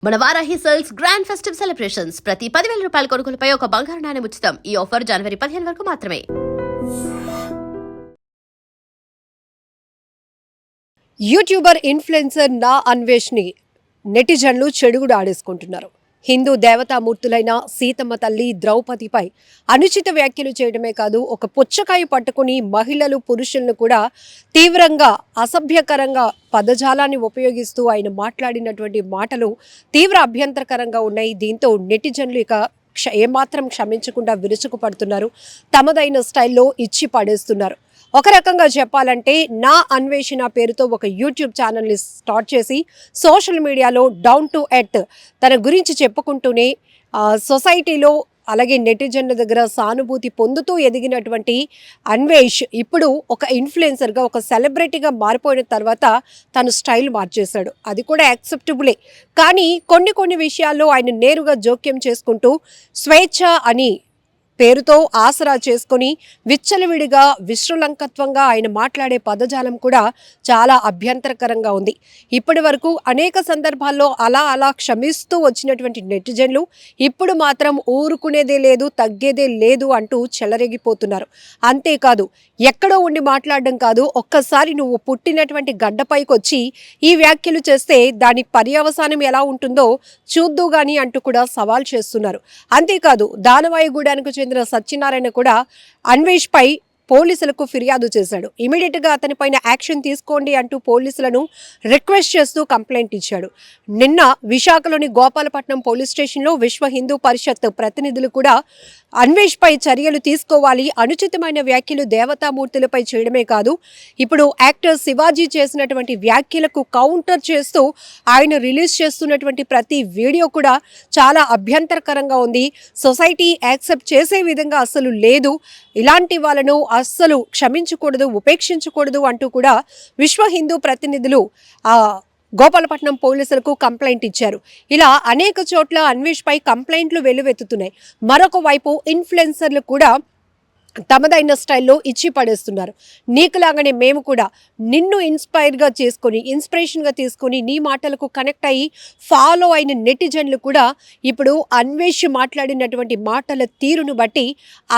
మన Varahi sales grand festive celebrations ప్రతి 10,000 రూపాయల కొనుగోలుపై ఒక బంగారు నాణెం ఉచితం. ఈ ఆఫర్ జనవరి 15 వరకు మాత్రమే. యూట్యూబర్ ఇన్ఫ్లుయెన్సర్ నా అన్వేష్ని నెటిజన్లు చెడుగుడు ఆడేసుకుంటున్నారు. హిందూ దేవతామూర్తులైన సీతమ్మ తల్లి ద్రౌపదిపై అనుచిత వ్యాఖ్యలు చేయడమే కాదు, ఒక పుచ్చకాయ పట్టుకుని మహిళలు పురుషులను కూడా తీవ్రంగా అసభ్యకరంగా పదజాలాన్ని ఉపయోగిస్తూ ఆయన మాట్లాడినటువంటి మాటలు తీవ్ర అభ్యంతరకరంగా ఉన్నాయి. దీంతో నెటిజన్లు ఇక ఏమాత్రం క్షమించకుండా విరుచుకుపడుతున్నారు. తమదైన స్టైల్లో ఇచ్చి పడేస్తున్నారు. ఒక రకంగా చెప్పాలంటే నా అన్వేషణ పేరుతో ఒక యూట్యూబ్ ఛానల్ని స్టార్ట్ చేసి సోషల్ మీడియాలో డౌన్ టు ఎర్త్ తన గురించి చెప్పుకుంటూనే సొసైటీలో అలాగే నెటిజన్ల దగ్గర సానుభూతి పొందుతూ ఎదిగినటువంటి అన్వేష్ ఇప్పుడు ఒక ఇన్ఫ్లుయెన్సర్గా ఒక సెలబ్రిటీగా మారిపోయిన తర్వాత తను స్టైల్ మార్చేశాడు. అది కూడా యాక్సెప్టబులే. కానీ కొన్ని విషయాల్లో ఆయన నేరుగా జోక్యం చేసుకుంటూ స్వేచ్ఛ అని పేరుతో ఆసరా చేసుకుని విచ్చలవిడిగా విశ్రులంకత్వంగా ఆయన మాట్లాడే పదజాలం కూడా చాలా అభ్యంతరకరంగా ఉంది. ఇప్పటి వరకు అనేక సందర్భాల్లో అలా క్షమిస్తూ వచ్చినటువంటి నెటిజన్లు ఇప్పుడు మాత్రం ఊరుకునేదే లేదు, తగ్గేదే లేదు అంటూ చెలరేగిపోతున్నారు. అంతేకాదు, ఎక్కడో ఉండి మాట్లాడడం కాదు, ఒక్కసారి నువ్వు పుట్టినటువంటి గడ్డపైకి వచ్చి ఈ వ్యాఖ్యలు చేస్తే దాని పర్యవసానం ఎలా ఉంటుందో చూద్దు గాని అంటూ కూడా సవాల్ చేస్తున్నారు. అంతేకాదు, దానవాయిగూడానికి చెందిన సత్యనారాయణ కూడా అన్వేష్ పై పోలీసులకు ఫిర్యాదు చేశాడు. ఇమీడియట్గా అతనిపైన యాక్షన్ తీసుకోండి అంటూ పోలీసులను రిక్వెస్ట్ చేస్తూ కంప్లైంట్ ఇచ్చాడు. నిన్న విశాఖలోని గోపాలపట్నం పోలీస్ స్టేషన్లో విశ్వ హిందూ పరిషత్ ప్రతినిధులు కూడా అన్వేష్ పై చర్యలు తీసుకోవాలి, అనుచితమైన వ్యాఖ్యలు దేవతామూర్తులపై చేయడమే కాదు, ఇప్పుడు యాక్టర్ శివాజీ చేసినటువంటి వ్యాఖ్యలకు కౌంటర్ చేస్తూ ఆయన రిలీజ్ చేస్తున్నటువంటి ప్రతి వీడియో కూడా చాలా అభ్యంతరకరంగా ఉంది. సొసైటీ యాక్సెప్ట్ చేసే విధంగా అసలు లేదు. ఇలాంటి వాళ్ళను అస్సలు క్షమించకూడదు, ఉపేక్షించకూడదు అంటూ కూడా విశ్వ హిందూ ప్రతినిధులు గోపాలపట్నం పోలీసులకు కంప్లైంట్ ఇచ్చారు. ఇలా అనేక చోట్ల అన్వేష్ పై కంప్లైంట్లు వెల్లువెత్తుతున్నాయి. మరొక వైపు ఇన్ఫ్లుయెన్సర్లు కూడా తమదైన స్టైల్లో ఇచ్చి పడేస్తున్నారు. నీకులాగానే మేము కూడా నిన్ను ఇన్స్పిరేషన్గా తీసుకొని నీ మాటలకు కనెక్ట్ అయ్యి ఫాలో అయిన నెటిజన్లు కూడా ఇప్పుడు అన్వేష్ మాట్లాడినటువంటి మాటల తీరును బట్టి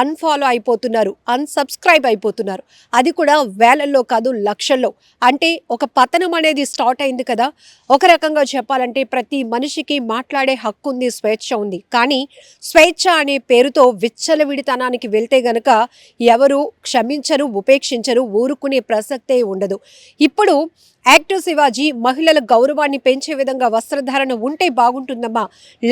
అన్ఫాలో అయిపోతున్నారు, అన్సబ్స్క్రైబ్ అయిపోతున్నారు. అది కూడా వేలల్లో కాదు, లక్షల్లో. అంటే ఒక పతనం అనేది స్టార్ట్ అయింది కదా. ఒక రకంగా చెప్పాలంటే ప్రతి మనిషికి మాట్లాడే హక్కు ఉంది, స్వేచ్ఛ ఉంది. కానీ స్వేచ్ఛ అనే పేరుతో విచ్చలవిడితనానికి వెళ్తే గనక ఎవరు క్షమించరు, ఉపేక్షించరు, ఊరుకునే ప్రసక్తే ఉండదు. ఇప్పుడు యాక్టర్ శివాజీ మహిళల గౌరవాన్ని పెంచే విధంగా వస్త్రధారణ ఉంటే బాగుంటుందమ్మా,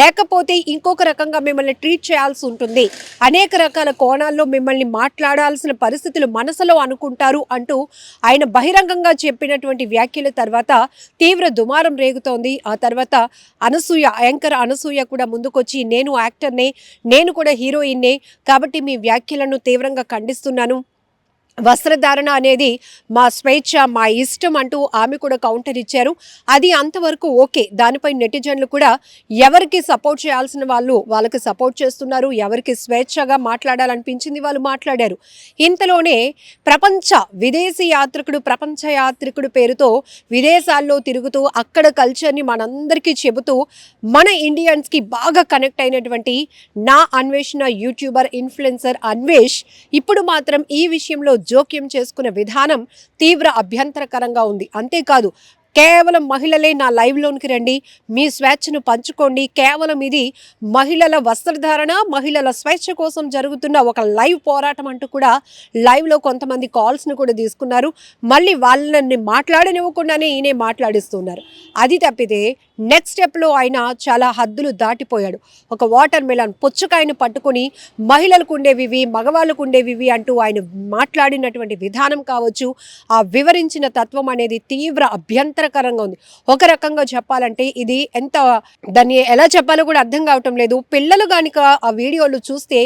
లేకపోతే ఇంకొక రకంగా మిమ్మల్ని ట్రీట్ చేయాల్సి ఉంటుంది, అనేక రకాల కోణాల్లో మిమ్మల్ని మాట్లాడాల్సిన పరిస్థితులు మనసులో అనుకుంటారు అంటూ ఆయన బహిరంగంగా చెప్పినటువంటి వ్యాఖ్యల తర్వాత తీవ్ర దుమారం రేగుతోంది. ఆ తర్వాత యాంకర్ అనసూయ కూడా ముందుకొచ్చి నేను యాక్టర్నే, నేను కూడా హీరోయిన్నే, కాబట్టి మీ వ్యాఖ్యలను తీవ్రంగా ఖండిస్తున్నాను, వస్త్రధారణ అనేది మా స్వేచ్ఛ, మా ఇష్టం అంటూ ఆమె కూడా కౌంటర్ ఇచ్చారు. అది అంతవరకు ఓకే. దానిపై నెటిజన్లు కూడా ఎవరికి సపోర్ట్ చేయాల్సిన వాళ్ళు వాళ్ళకి సపోర్ట్ చేస్తున్నారు, ఎవరికి స్వేచ్ఛగా మాట్లాడాలనిపించింది వాళ్ళు మాట్లాడారు. ఇంతలోనే విదేశీ ప్రపంచ యాత్రికుడు పేరుతో విదేశాల్లో తిరుగుతూ అక్కడ కల్చర్ని మనందరికీ చెబుతూ మన ఇండియన్స్కి బాగా కనెక్ట్ అయినటువంటి నా అన్వేషణ యూట్యూబర్ ఇన్ఫ్లుయెన్సర్ అన్వేష్ ఇప్పుడు మాత్రం ఈ విషయంలో జోక్యం చేసుకున్న విధానం తీవ్ర అభ్యంతరకరంగా ఉంది. అంతేకాదు, కేవలం మహిళలే నా లైవ్లోనికి రండి, మీ స్వేచ్ఛను పంచుకోండి, కేవలం ఇది మహిళల వస్త్రధారణ, మహిళల స్వేచ్ఛ కోసం జరుగుతున్న ఒక లైవ్ పోరాటం అంటూ కూడా లైవ్లో కొంతమంది కాల్స్ను కూడా తీసుకున్నారు. మళ్ళీ వాళ్ళని మాట్లాడనివ్వకుండానే ఈయనే మాట్లాడిస్తున్నారు. అది తప్పితే నెక్స్ట్ స్టెప్లో ఆయన చాలా హద్దులు దాటిపోయాడు. ఒక వాటర్ మెలన్ పుచ్చకాయను పట్టుకుని మహిళలకు ఉండేవివి, మగవాళ్ళకు ఉండేవివి అంటూ ఆయన మాట్లాడినటువంటి విధానం కావచ్చు, ఆ వివరించిన తత్వం అనేది తీవ్ర అభ్యంతరకరంగా ఉంది. ఒక రకంగా చెప్పాలంటే ఇది దాన్ని ఎలా చెప్పాలో కూడా అర్థం కావటం లేదు. పిల్లలు కనుక ఆ వీడియోలు చూస్తే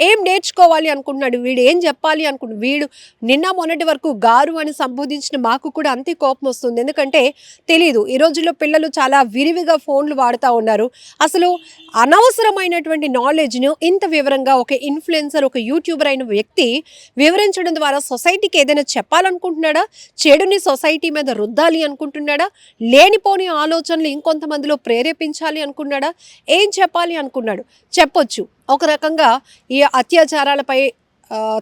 ఏం నేర్చుకోవాలి అనుకుంటున్నాడు, వీడు ఏం చెప్పాలి అనుకుంటున్నాడు. వీడు నిన్న మొన్నటి వరకు గారు అని సంబోధించిన మాకు కూడా అంతే కోపం వస్తుంది. ఎందుకంటే తెలీదు, ఈ రోజుల్లో పిల్లలు చాలా విరివిగా ఫోన్లు వాడుతూ ఉన్నారు. అసలు అనవసరమైనటువంటి నాలెడ్జ్ను ఇంత వివరంగా ఒక ఇన్ఫ్లుయెన్సర్, ఒక యూట్యూబర్ అయిన వ్యక్తి వివరించడం ద్వారా సొసైటీకి ఏదైనా చెప్పాలనుకుంటున్నాడా? చెడుని సొసైటీ మీద రుద్దాలి అనుకుంటున్నాడా? లేనిపోని ఆలోచనలు ఇంకొంతమందిలో ప్రేరేపించాలి అనుకున్నాడా? ఏం చెప్పాలి అనుకున్నాడు? చెప్పొచ్చు. ఒక రకంగా ఈ అత్యాచారాలపై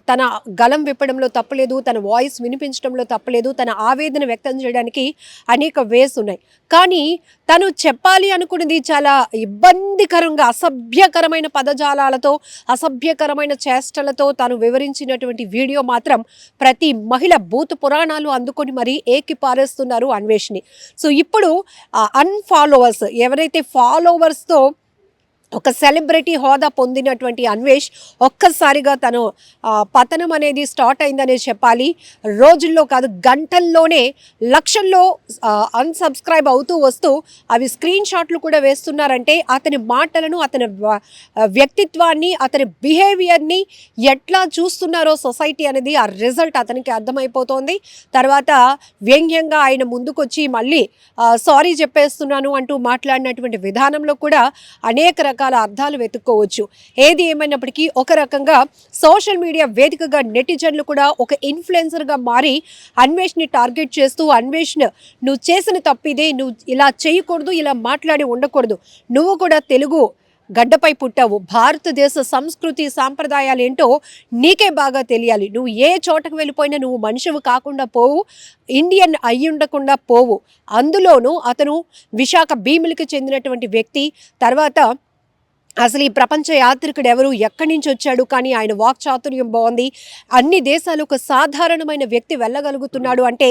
తన గలం విప్పడంలో తప్పలేదు, తన వాయిస్ వినిపించడంలో తప్పలేదు, తన ఆవేదన వ్యక్తం చేయడానికి అనేక వేస్ ఉన్నాయి. కానీ తను చెప్పాలి అనుకున్నది చాలా ఇబ్బందికరంగా, అసభ్యకరమైన పదజాలాలతో, అసభ్యకరమైన చేష్టలతో తను వివరించినటువంటి వీడియో మాత్రం ప్రతి మహిళ భూత పురాణాలు అందుకొని మరీ ఏకిపారేస్తున్నారు అన్వేష్ని. సో ఇప్పుడు అన్ఫాలోవర్స్ ఎవరైతే ఫాలోవర్స్తో ఒక సెలబ్రిటీ హోదా పొందినటువంటి అన్వేష్ ఒక్కసారిగా తను పతనం అనేది స్టార్ట్ అయిందనే చెప్పాలి. రోజుల్లో కాదు, గంటల్లోనే లక్షల్లో అన్సబ్స్క్రైబ్ అవుతూ వస్తూ అవి స్క్రీన్ షాట్లు కూడా వేస్తున్నారంటే అతని మాటలను, అతని వ్యక్తిత్వాన్ని, అతని బిహేవియర్ని ఎట్లా చూస్తున్నారో సొసైటీ అనేది ఆ రిజల్ట్ అతనికి అర్థమైపోతోంది. తర్వాత వ్యంగ్యంగా ఆయన ముందుకొచ్చి మళ్ళీ సారీ చెప్పేస్తున్నాను అంటూ మాట్లాడినటువంటి విధానంలో కూడా అనేక రకాల అర్థాలు వెతుక్కోవచ్చు. ఏది ఏమైనప్పటికీ ఒక రకంగా సోషల్ మీడియా వేదికగా నెటిజన్లు కూడా ఒక ఇన్ఫ్లుయెన్సర్గా మారి అన్వేష్ని టార్గెట్ చేస్తూ, అన్వేష్ నువ్వు చేసిన తప్పిదే, నువ్వు ఇలా చేయకూడదు, ఇలా మాట్లాడి ఉండకూడదు, నువ్వు కూడా తెలుగు గడ్డపై పుట్టావు, భారతదేశ సంస్కృతి సాంప్రదాయాలు ఏంటో నీకే బాగా తెలియాలి, నువ్వు ఏ చోటకు వెళ్ళిపోయినా నువ్వు మనిషివి కాకుండా పోవు, ఇండియన్ అయి ఉండకుండా పోవు. అందులోనూ అతను విశాఖ భీములకి చెందినటువంటి వ్యక్తి. తర్వాత అసలు ఈ ప్రపంచ యాత్రికుడు ఎవరు, ఎక్కడి నుంచి వచ్చాడు, కానీ ఆయన వాక్చాతుర్యం బాగుంది, అన్ని దేశాలు ఒక సాధారణమైన వ్యక్తి వెళ్ళగలుగుతున్నాడు అంటే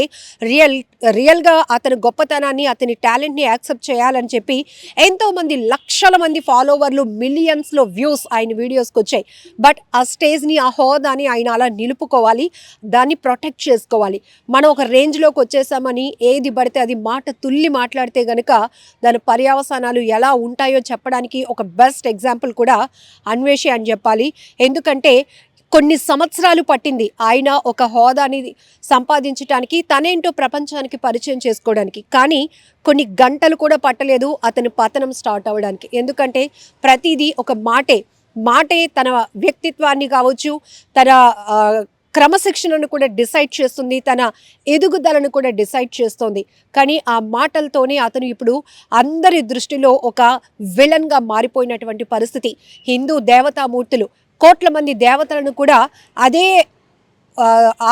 రియల్గా అతని గొప్పతనాన్ని, అతని టాలెంట్ని యాక్సెప్ట్ చేయాలని చెప్పి ఎంతోమంది లక్షల మంది ఫాలోవర్లు, మిలియన్స్లో వ్యూస్ ఆయన వీడియోస్కి వచ్చాయి. బట్ ఆ స్టేజ్ని, ఆ హోదాని ఆయన అలా నిలుపుకోవాలి, దాన్ని ప్రొటెక్ట్ చేసుకోవాలి. మనం ఒక రేంజ్లోకి వచ్చేసామని ఏది పడితే అది మాట తుల్లి మాట్లాడితే కనుక దాని పర్యవసానాలు ఎలా ఉంటాయో చెప్పడానికి ఒక బెస్ట్ ఎగ్జాంపుల్ కూడా అన్వేషి అని చెప్పాలి. ఎందుకంటే కొన్ని సంవత్సరాలు పట్టింది ఆయన ఒక హోదాని సంపాదించడానికి, తనేంటో ప్రపంచానికి పరిచయం చేసుకోవడానికి. కానీ కొన్ని గంటలు కూడా పట్టలేదు అతని పతనం స్టార్ట్ అవ్వడానికి. ఎందుకంటే ప్రతిదీ ఒక మాటే తన వ్యక్తిత్వాన్ని కావచ్చు, తన క్రమశిక్షణను కూడా డిసైడ్ చేస్తుంది, తన ఎదుగుదలను కూడా డిసైడ్ చేస్తుంది. కానీ ఆ మాటలతోనే అతను ఇప్పుడు అందరి దృష్టిలో ఒక విలన్గా మారిపోయినటువంటి పరిస్థితి. హిందూ దేవతామూర్తులు, కోట్ల మంది దేవతలను కూడా అదే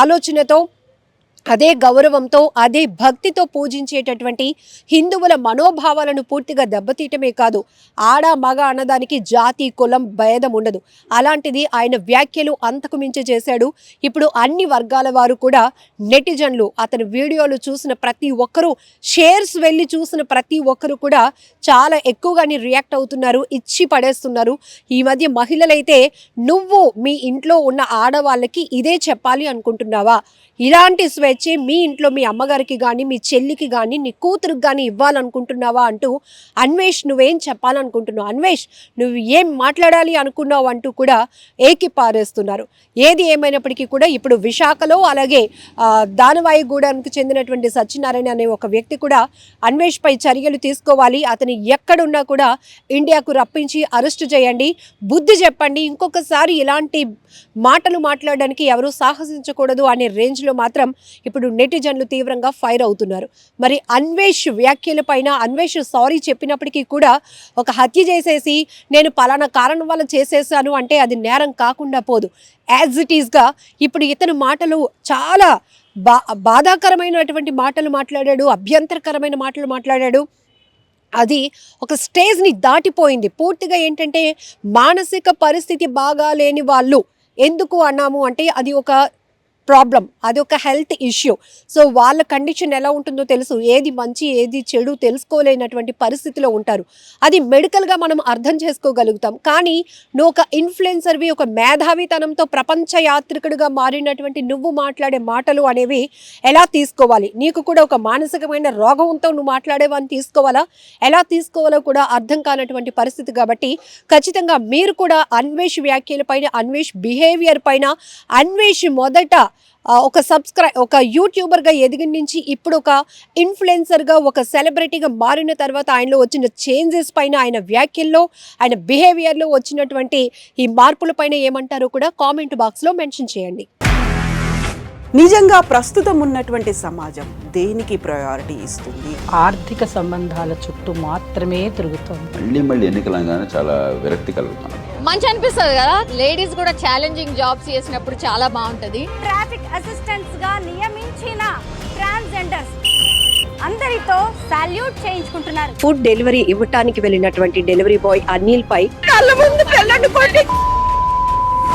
ఆలోచనతో, అదే గౌరవంతో, అదే భక్తితో పూజించేటటువంటి హిందువుల మనోభావాలను పూర్తిగా దెబ్బతీయటమే కాదు, ఆడ మగ అన్నదానికి జాతి కులం భేదం ఉండదు. అలాంటిది ఆయన వ్యాఖ్యలు అంతకు మించి చేశాడు. ఇప్పుడు అన్ని వర్గాల వారు కూడా నెటిజన్లు, అతని వీడియోలు చూసిన ప్రతి ఒక్కరూ, షేర్స్ వెళ్ళి చూసిన ప్రతి ఒక్కరు కూడా చాలా ఎక్కువగానే రియాక్ట్ అవుతున్నారు, ఇచ్చి పడేస్తున్నారు. ఈ మధ్య మహిళలైతే నువ్వు మీ ఇంట్లో ఉన్న ఆడవాళ్ళకి ఇదే చెప్పాలి అనుకుంటున్నావా, ఇలాంటి స్వేచ్ఛే మీ ఇంట్లో మీ అమ్మగారికి కానీ, మీ చెల్లికి కానీ, నీ కూతురికి కానీ ఇవ్వాలనుకుంటున్నావా అంటూ అన్వేష్ నువ్వేం చెప్పాలనుకుంటున్నావు, అన్వేష్ నువ్వు ఏం మాట్లాడాలి అనుకున్నావు అంటూ కూడా ఏకిపారేస్తున్నారు. ఏది ఏమైనప్పటికీ కూడా ఇప్పుడు విశాఖలో, అలాగే దానవాయిగూడానికి చెందినటువంటి సత్యనారాయణ అనే ఒక వ్యక్తి కూడా అన్వేష్పై చర్యలు తీసుకోవాలి, అతని ఎక్కడున్నా కూడా ఇండియాకు రప్పించి అరెస్టు చేయండి, బుద్ధి చెప్పండి, ఇంకొకసారి ఇలాంటి మాటలు మాట్లాడడానికి ఎవరూ సాహసించకూడదు అనే రేంజ్లో మాత్రం ఇప్పుడు నెటిజన్లు తీవ్రంగా ఫైర్ అవుతున్నారు. మరి అన్వేష్ వ్యాఖ్యలపైన అన్వేష్ సారీ చెప్పినప్పటికీ కూడా ఒక హత్య చేసేసి నేను పలానా కారణం వల్ల చేసేసాను అంటే అది నేరం కాకుండా పోదు. యాజ్ ఇట్ ఈస్గా ఇప్పుడు ఇతని మాటలు చాలా బాధాకరమైనటువంటి మాటలు మాట్లాడాడు, అభ్యంతరకరమైన మాటలు మాట్లాడాడు. అది ఒక స్టేజ్ని దాటిపోయింది. పూర్తిగా ఏంటంటే మానసిక పరిస్థితి బాగా లేని వాళ్ళు ఎందుకు అన్నాము అంటే అది ఒక ప్రాబ్లం, అది ఒక హెల్త్ ఇష్యూ. సో వాళ్ళ కండిషన్ ఎలా ఉంటుందో తెలుసు, ఏది మంచి ఏది చెడు తెలుసుకోలేనటువంటి పరిస్థితిలో ఉంటారు. అది మెడికల్గా మనం అర్థం చేసుకోగలుగుతాం. కానీ నువ్వు ఒక ఇన్ఫ్లుయెన్సర్వి, ఒక మేధావితనంతో ప్రపంచ యాత్రికుడిగా మారినటువంటి నువ్వు మాట్లాడే మాటలు అనేవి ఎలా తీసుకోవాలి, నీకు కూడా ఒక మానసికమైన రోగంతో నువ్వు మాట్లాడేవని తీసుకోవాలా, ఎలా తీసుకోవాలో కూడా అర్థం కానటువంటి పరిస్థితి. కాబట్టి ఖచ్చితంగా మీరు కూడా అన్వేష్ వ్యాఖ్యల పైన, అన్వేష్ బిహేవియర్ పైన, అన్వేష్ మొదట ఒక యూట్యూబర్గా ఎదిగిన నుంచి ఇప్పుడు ఒక ఇన్ఫ్లుయెన్సర్గా ఒక సెలబ్రిటీగా మారిన తర్వాత ఆయనలో వచ్చిన చేంజెస్ పైన, ఆయన వ్యాఖ్యల్లో, ఆయన బిహేవియర్లో వచ్చినటువంటి ఈ మార్పుల పైన ఏమంటారో కూడా కామెంట్ బాక్స్లో మెన్షన్ చేయండి. నిజంగా ప్రస్తుతం ఉన్నటువంటి సమాజం దేనికి ప్రయారిటీ ఇస్తుంది? ఆర్థిక సంబంధాల చుట్టూ మాత్రమే తిరుగుతుంది. మళ్ళీ ఎన్నికలంగానే చాలా విరక్తి కలుగుతాను. మంచి అనిపిస్తుంది కదా, లేడీస్ కూడా ఛాలెంజింగ్ జాబ్స్ చేసినప్పుడు చాలా బాగుంటది. ట్రాఫిక్ అసిస్టెంట్స్ గా నియమించిన ట్రాన్స్జెండర్స్ అందరితో సాల్యూట్ చేయించుకుంటున్నారు. ఫుడ్ డెలివరీ ఇవ్వటానికి వెళ్ళినటువంటి డెలివరీ బాయ్ అనిల్ పై కళ్ళ ముందు